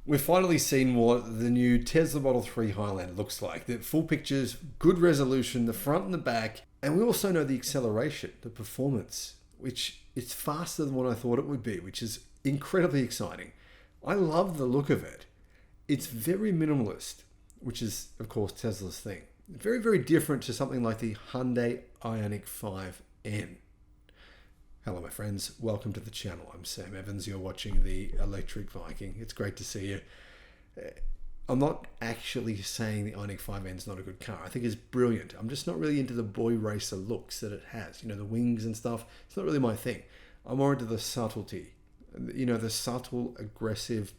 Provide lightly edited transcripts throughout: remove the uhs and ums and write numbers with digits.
We've finally seen what the new Tesla Model 3 Highland looks like. The full pictures, good resolution, the front and the back, and we also know the acceleration, the performance, which is faster than what I thought it would be, which is incredibly exciting. I love the look of it. It's very minimalist, which is, of course, Tesla's thing. Very, very different to something like the Hyundai Ioniq 5N. Hello, my friends. Welcome to the channel. I'm Sam Evans. You're watching the Electric Viking. It's great to see you. I'm not actually saying the Ioniq 5N is not a good car. I think it's brilliant. I'm just not really into the boy racer looks that it has. You know, the wings and stuff. It's not really my thing. I'm more into the subtlety. You know, the subtle, aggressive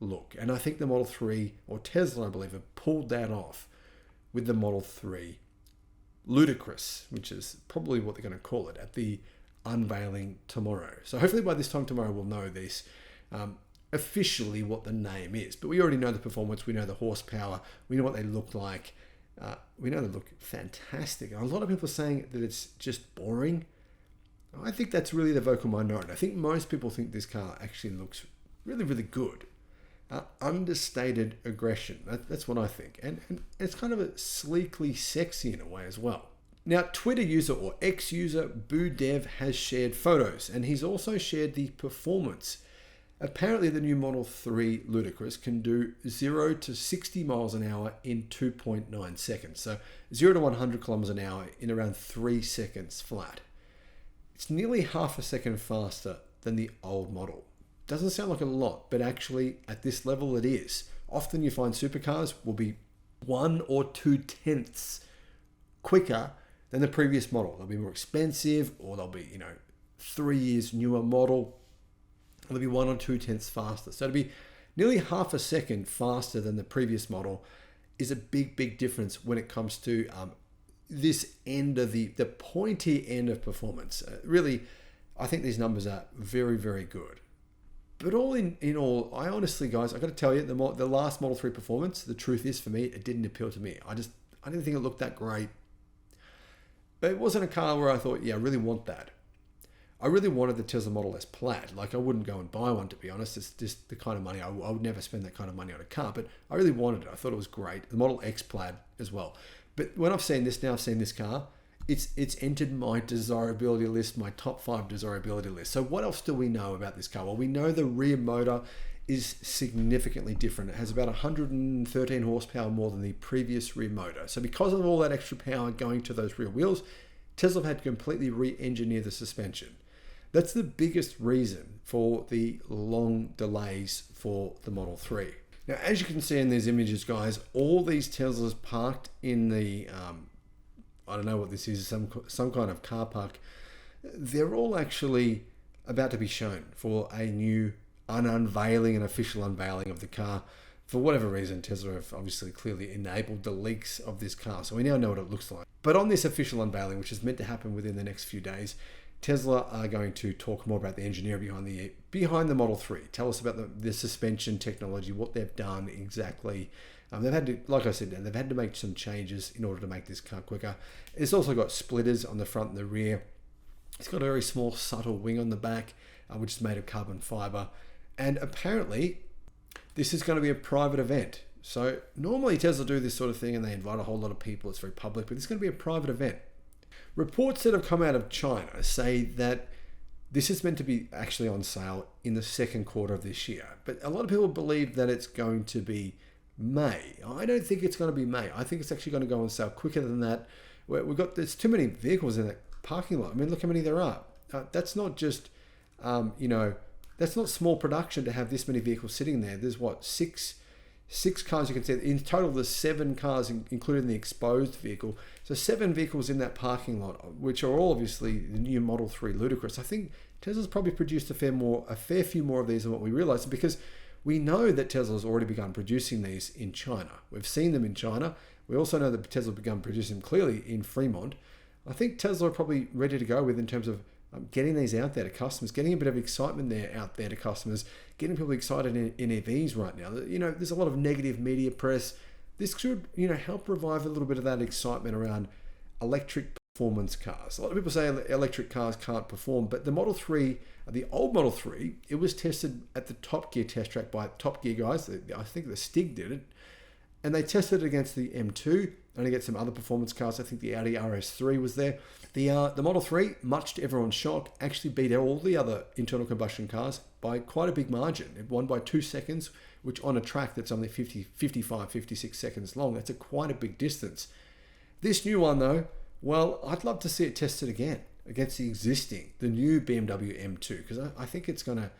look. And I think the Model 3, or Tesla, I believe, have pulled that off with the Model 3 Ludicrous, which is probably what they're going to call it, at the unveiling tomorrow. So hopefully by this time tomorrow we'll know this officially what the name is, but we already know the performance, we know the horsepower, we know what they look like, we know they look fantastic. A lot of people are saying that it's just boring. I think that's really the vocal minority. I think most people think this car actually looks really, really good. Understated aggression, that's what I think, and it's kind of a sleekly sexy in a way as well. Now, Twitter user or ex-user BooDev has shared photos, and he's also shared the performance. Apparently, the new Model 3 Ludicrous can do 0 to 60 miles an hour in 2.9 seconds. So 0 to 100 kilometers an hour in around 3 seconds flat. It's nearly half a second faster than the old model. Doesn't sound like a lot, but actually at this level it is. Often you find supercars will be 1 or 2 tenths quicker than the previous model. They'll be more expensive, or they'll be, 3 years newer model. They'll be 1 or 2 tenths faster. So to be nearly half a second faster than the previous model is a big, big difference when it comes to this end of the pointy end of performance. Really, I think these numbers are very, very good. But all in all, I honestly, guys, I got to tell you, the last Model 3 performance, the truth is for me, it didn't appeal to me. I didn't think it looked that great. But it wasn't a car where I thought, yeah, I really want that. I really wanted the Tesla Model S Plaid. Like, I wouldn't go and buy one, to be honest. It's just the kind of money, I would never spend that kind of money on a car, but I really wanted it. I thought it was great. The Model X Plaid as well. But when I've seen this car, it's entered my desirability list, my top 5 desirability list. So what else do we know about this car? Well, we know the rear motor is significantly different. It has about 113 horsepower more than the previous rear motor. So because of all that extra power going to those rear wheels, Tesla had to completely re-engineer the suspension. That's the biggest reason for the long delays for the Model 3. Now, as you can see in these images, guys, all these Teslas parked in the, I don't know what this is, some kind of car park, they're all actually about to be shown for a new unveiling, an official unveiling of the car. For whatever reason, Tesla have obviously clearly enabled the leaks of this car, so we now know what it looks like. But on this official unveiling, which is meant to happen within the next few days, Tesla are going to talk more about the engineering behind the Model 3. Tell us about the suspension technology, what they've done exactly. They've had to, like I said, they've had to make some changes in order to make this car quicker. It's also got splitters on the front and the rear. It's got a very small, subtle wing on the back, which is made of carbon fiber. And apparently, this is going to be a private event. So normally Tesla do this sort of thing and they invite a whole lot of people. It's very public, but it's going to be a private event. Reports that have come out of China say that this is meant to be actually on sale in the second quarter of this year. But a lot of people believe that it's going to be May. I don't think it's going to be May. I think it's actually going to go on sale quicker than that. There's too many vehicles in that parking lot. I mean, look how many there are. That's not just, that's not small production to have this many vehicles sitting there. There's what, six cars you can see. In total, there's 7 cars included in the exposed vehicle. So 7 vehicles in that parking lot, which are all obviously the new Model 3 Ludicrous. I think Tesla's probably produced a fair few more of these than what we realized, because we know that Tesla's already begun producing these in China. We've seen them in China. We also know that Tesla begun producing them clearly in Fremont. I think Tesla are probably ready to go with in terms of getting these out there to customers, getting a bit of excitement out there to customers, getting people excited in EVs right now. There's a lot of negative media press. This should, help revive a little bit of that excitement around electric performance cars. A lot of people say electric cars can't perform, but the Model 3, the old Model 3, it was tested at the Top Gear test track by Top Gear guys. I think the Stig did it. And they tested it against the M2 and against some other performance cars. I think the Audi RS3 was there. The Model 3, much to everyone's shock, actually beat all the other internal combustion cars by quite a big margin. It won by 2 seconds, which on a track that's only 55, 56 seconds long, that's quite a big distance. This new one though, well, I'd love to see it tested again against the new BMW M2, because I think it's going to,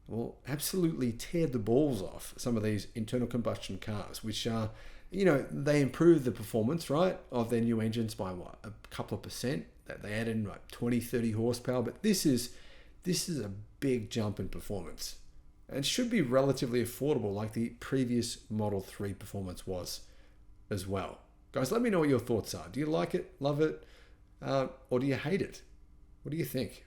well, absolutely tear the balls off some of these internal combustion cars, which are, they improve the performance, right, of their new engines by what, a couple of percent. That they add in like 20, 30 horsepower, but this is a big jump in performance and should be relatively affordable like the previous Model 3 performance was as well. Guys, let me know what your thoughts are. Do you like it, love it, or do you hate it? What do you think?